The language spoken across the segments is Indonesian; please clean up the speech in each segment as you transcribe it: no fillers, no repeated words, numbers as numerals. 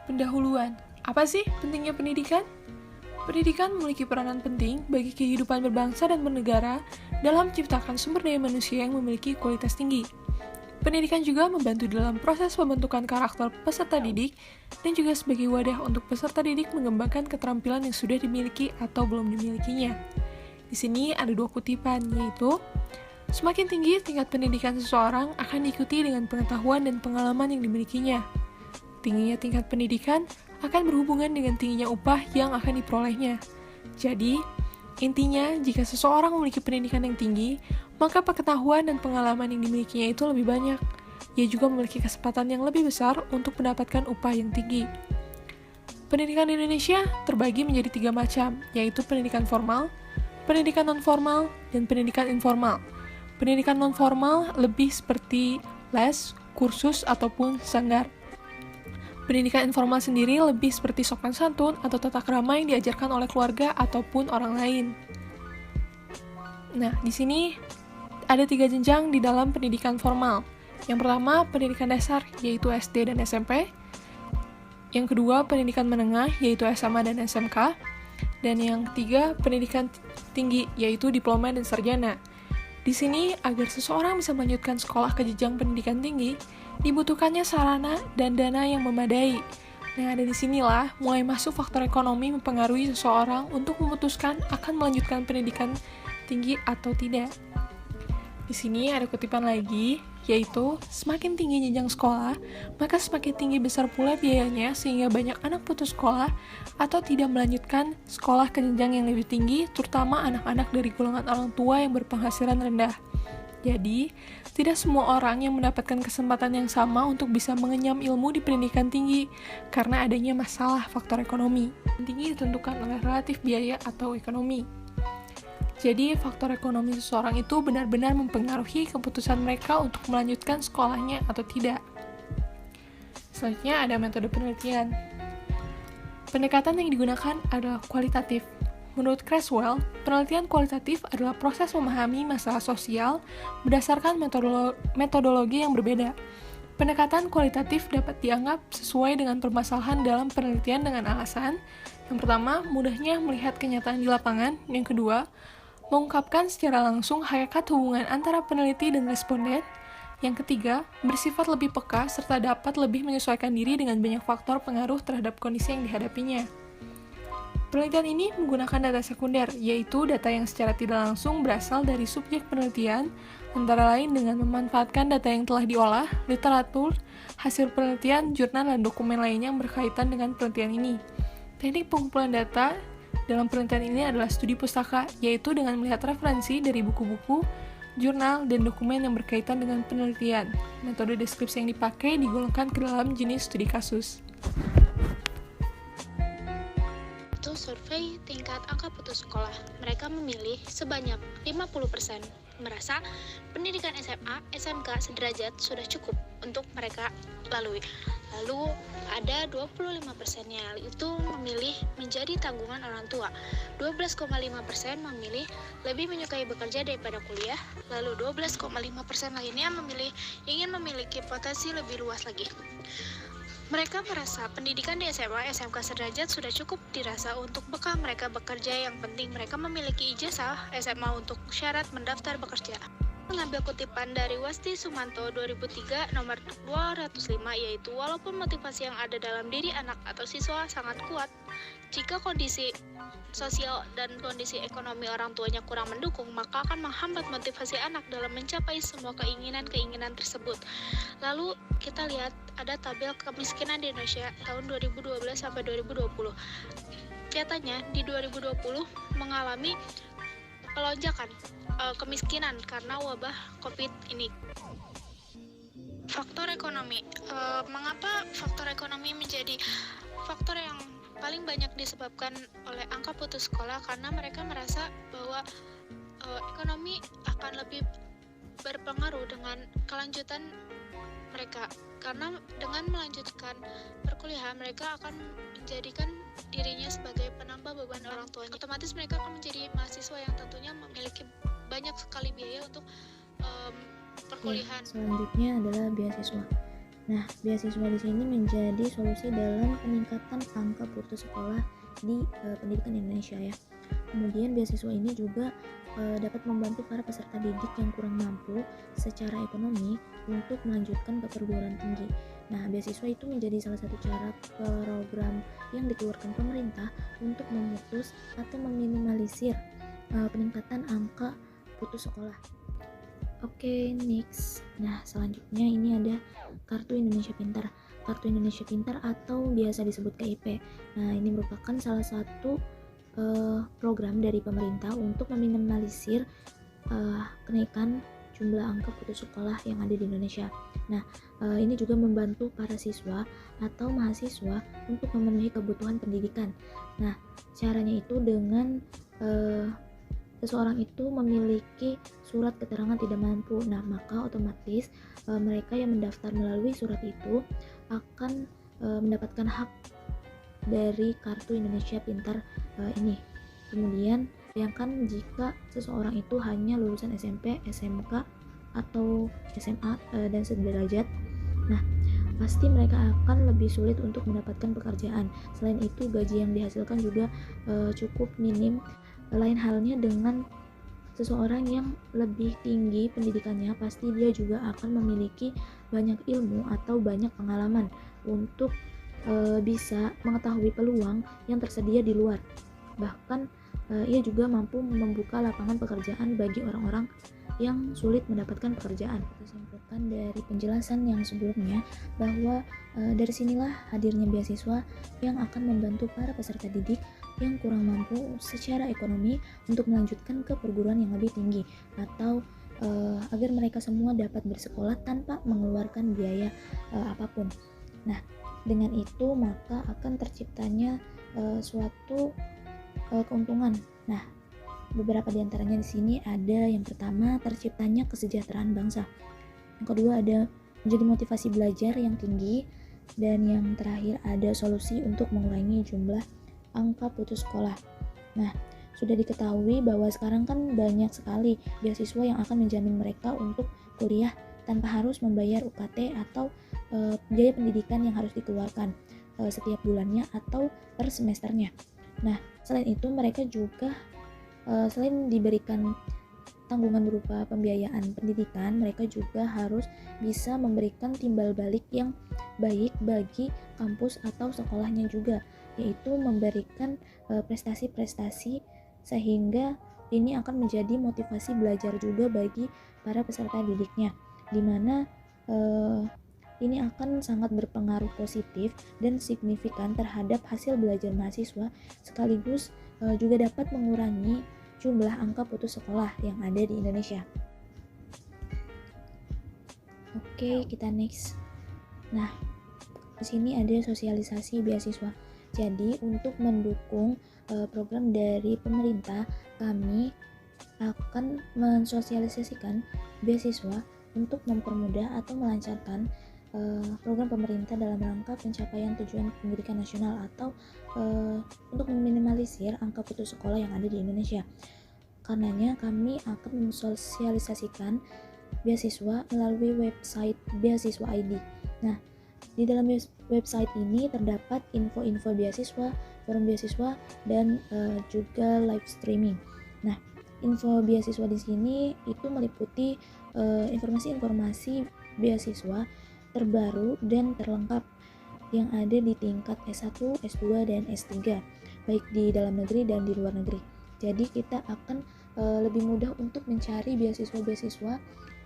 Pendahuluan. Apa sih pentingnya pendidikan? Pendidikan memiliki peranan penting bagi kehidupan berbangsa dan bernegara dalam menciptakan sumber daya manusia yang memiliki kualitas tinggi. Pendidikan juga membantu dalam proses pembentukan karakter peserta didik dan juga sebagai wadah untuk peserta didik mengembangkan keterampilan yang sudah dimiliki atau belum dimilikinya. Di sini ada dua kutipan, yaitu semakin tinggi tingkat pendidikan seseorang akan diikuti dengan pengetahuan dan pengalaman yang dimilikinya. Tingginya tingkat pendidikan akan berhubungan dengan tingginya upah yang akan diperolehnya. Jadi, intinya jika seseorang memiliki pendidikan yang tinggi, maka pengetahuan dan pengalaman yang dimilikinya itu lebih banyak. Ia juga memiliki kesempatan yang lebih besar untuk mendapatkan upah yang tinggi. Pendidikan di Indonesia terbagi menjadi 3 macam, yaitu pendidikan formal, pendidikan non-formal, dan pendidikan informal. Pendidikan non-formal lebih seperti les, kursus, ataupun sanggar. Pendidikan informal sendiri lebih seperti sopan santun atau tata krama yang diajarkan oleh keluarga ataupun orang lain. Nah, di sini ada 3 jenjang di dalam pendidikan formal. Yang pertama, pendidikan dasar, yaitu SD dan SMP. Yang kedua, pendidikan menengah, yaitu SMA dan SMK. Dan yang ketiga, pendidikan tinggi, yaitu diploma dan sarjana. Di sini, agar seseorang bisa melanjutkan sekolah ke jenjang pendidikan tinggi, dibutuhkannya sarana dan dana yang memadai. Nah, dari sinilah mulai masuk faktor ekonomi mempengaruhi seseorang untuk memutuskan akan melanjutkan pendidikan tinggi atau tidak. Di sini ada kutipan lagi, yaitu semakin tinggi jenjang sekolah, maka semakin tinggi besar pula biayanya sehingga banyak anak putus sekolah atau tidak melanjutkan sekolah ke jenjang yang lebih tinggi, terutama anak-anak dari golongan orang tua yang berpenghasilan rendah. Jadi, tidak semua orang yang mendapatkan kesempatan yang sama untuk bisa mengenyam ilmu di pendidikan tinggi karena adanya masalah faktor ekonomi. Tinggi ditentukan oleh relatif biaya atau ekonomi. Jadi, faktor ekonomi seseorang itu benar-benar mempengaruhi keputusan mereka untuk melanjutkan sekolahnya atau tidak. Selanjutnya ada metode penelitian. Pendekatan yang digunakan adalah kualitatif. Menurut Creswell, penelitian kualitatif adalah proses memahami masalah sosial berdasarkan metodologi yang berbeda. Pendekatan kualitatif dapat dianggap sesuai dengan permasalahan dalam penelitian dengan alasan, yang pertama, mudahnya melihat kenyataan di lapangan, yang kedua, mengungkapkan secara langsung hakikat hubungan antara peneliti dan responden. Yang ketiga, bersifat lebih peka serta dapat lebih menyesuaikan diri dengan banyak faktor pengaruh terhadap kondisi yang dihadapinya. Penelitian ini menggunakan data sekunder, yaitu data yang secara tidak langsung berasal dari subjek penelitian, antara lain dengan memanfaatkan data yang telah diolah, literatur, hasil penelitian, jurnal, dan dokumen lainnya yang berkaitan dengan penelitian ini. Teknik pengumpulan data dalam penelitian ini adalah studi pustaka, yaitu dengan melihat referensi dari buku-buku, jurnal, dan dokumen yang berkaitan dengan penelitian. Metode deskripsi yang dipakai digolongkan ke dalam jenis studi kasus. Untuk survei tingkat angka putus sekolah, mereka memilih sebanyak 50% merasa pendidikan SMA, SMK sederajat sudah cukup untuk mereka lalui. Lalu ada 25%-nya itu memilih menjadi tanggungan orang tua. 12,5% memilih lebih menyukai bekerja daripada kuliah. Lalu 12,5% lainnya ingin memiliki potensi lebih luas lagi. Mereka merasa pendidikan di SMA, SMK sederajat sudah cukup dirasa untuk bekal mereka bekerja. Yang penting mereka memiliki ijazah SMA untuk syarat mendaftar bekerja. Mengambil kutipan dari Wasti Sumanto 2003 nomor 205, yaitu walaupun motivasi yang ada dalam diri anak atau siswa sangat kuat, jika kondisi sosial dan kondisi ekonomi orang tuanya kurang mendukung, maka akan menghambat motivasi anak dalam mencapai semua keinginan-keinginan tersebut. Lalu kita lihat ada tabel kemiskinan di Indonesia tahun 2012 sampai 2020. Nyatanya di 2020 mengalami pelonjakan kemiskinan karena wabah COVID ini. Faktor ekonomi. Mengapa faktor ekonomi menjadi faktor yang paling banyak disebabkan oleh angka putus sekolah? Karena mereka merasa bahwa ekonomi akan lebih berpengaruh dengan kelanjutan mereka. Karena dengan melanjutkan perkuliahan, mereka akan menjadikan dirinya sebagai penambah beban orang tuanya. Otomatis mereka akan menjadi mahasiswa yang tentunya memiliki banyak sekali biaya untuk perkuliahan. Selanjutnya adalah beasiswa. Nah, beasiswa di sini menjadi solusi dalam peningkatan angka putus sekolah di pendidikan Indonesia ya. Kemudian beasiswa ini juga dapat membantu para peserta didik yang kurang mampu secara ekonomi untuk melanjutkan ke perguruan tinggi. Nah, beasiswa itu menjadi salah satu cara program yang dikeluarkan pemerintah untuk memutus atau meminimalisir peningkatan angka putus sekolah. Oke, next. Nah, selanjutnya ini ada Kartu Indonesia Pintar. Kartu Indonesia Pintar atau biasa disebut KIP. Nah, ini merupakan salah satu program dari pemerintah untuk meminimalisir kenaikan jumlah angka putus sekolah yang ada di Indonesia. Nah, ini juga membantu para siswa atau mahasiswa untuk memenuhi kebutuhan pendidikan. Nah, caranya itu dengan seseorang itu memiliki surat keterangan tidak mampu. Nah, maka otomatis mereka yang mendaftar melalui surat itu akan mendapatkan hak dari Kartu Indonesia Pintar ini. Kemudian, bayangkan jika seseorang itu hanya lulusan SMP, SMK, atau SMA dan sederajat. Nah, pasti mereka akan lebih sulit untuk mendapatkan pekerjaan. Selain itu, gaji yang dihasilkan juga cukup minim. Lain halnya dengan seseorang yang lebih tinggi pendidikannya, pasti dia juga akan memiliki banyak ilmu atau banyak pengalaman untuk bisa mengetahui peluang yang tersedia di luar. Bahkan ia juga mampu membuka lapangan pekerjaan bagi orang-orang yang sulit mendapatkan pekerjaan. Kita simpulkan dari penjelasan yang sebelumnya bahwa dari sinilah hadirnya beasiswa yang akan membantu para peserta didik yang kurang mampu secara ekonomi untuk melanjutkan ke perguruan yang lebih tinggi, atau agar mereka semua dapat bersekolah tanpa mengeluarkan biaya apapun. Nah, dengan itu maka akan terciptanya suatu keuntungan. Nah, beberapa diantaranya di sini ada yang pertama, terciptanya kesejahteraan bangsa. Yang kedua ada menjadi motivasi belajar yang tinggi, dan yang terakhir ada solusi untuk mengurangi jumlah angka putus sekolah. Nah, sudah diketahui bahwa sekarang kan banyak sekali beasiswa yang akan menjamin mereka untuk kuliah tanpa harus membayar UKT atau biaya pendidikan yang harus dikeluarkan setiap bulannya atau per semesternya. Nah, selain itu mereka juga selain diberikan tanggungan berupa pembiayaan pendidikan, mereka juga harus bisa memberikan timbal balik yang baik bagi kampus atau sekolahnya juga, yaitu memberikan prestasi-prestasi sehingga ini akan menjadi motivasi belajar juga bagi para peserta didiknya, dimana ini akan sangat berpengaruh positif dan signifikan terhadap hasil belajar mahasiswa, sekaligus juga dapat mengurangi jumlah angka putus sekolah yang ada di Indonesia. Oke, kita next. Nah, di sini ada sosialisasi beasiswa. Jadi, untuk mendukung program dari pemerintah, kami akan mensosialisasikan beasiswa untuk mempermudah atau melancarkan program pemerintah dalam rangka pencapaian tujuan pendidikan nasional atau untuk meminimalisir angka putus sekolah yang ada di Indonesia. Karenanya kami akan mensosialisasikan beasiswa melalui website Beasiswa ID. Nah, di dalam website ini terdapat info-info beasiswa, forum beasiswa, dan juga live streaming. Nah, info beasiswa di sini itu meliputi informasi-informasi beasiswa terbaru dan terlengkap yang ada di tingkat S1, S2, dan S3, baik di dalam negeri dan di luar negeri. Jadi kita akan lebih mudah untuk mencari beasiswa-beasiswa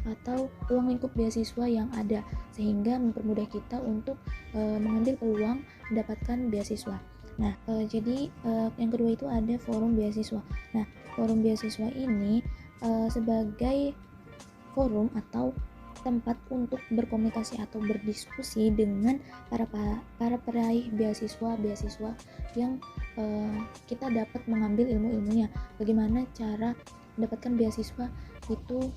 atau ruang lingkup beasiswa yang ada, sehingga mempermudah kita untuk mengambil peluang mendapatkan beasiswa. Nah, jadi yang kedua itu ada forum beasiswa. Nah, forum beasiswa ini sebagai forum atau tempat untuk berkomunikasi atau berdiskusi dengan para peraih beasiswa yang kita dapat mengambil ilmu-ilmunya. Bagaimana cara mendapatkan beasiswa itu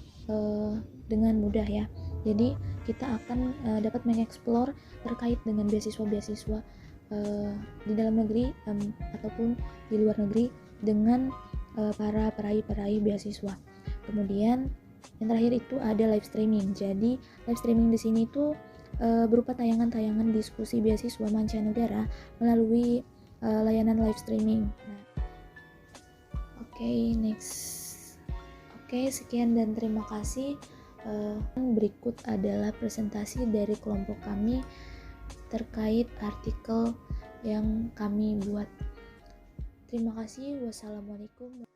dengan mudah ya. Jadi kita akan dapat mengeksplor terkait dengan beasiswa-beasiswa di dalam negeri ataupun di luar negeri dengan para peraih beasiswa. Kemudian yang terakhir itu ada live streaming. Jadi live streaming di sini itu berupa tayangan-tayangan diskusi beasiswa mancanegara melalui layanan live streaming. Nah, next. Sekian dan terima kasih. Berikut adalah presentasi dari kelompok kami terkait artikel yang kami buat. Terima kasih. Wassalamualaikum.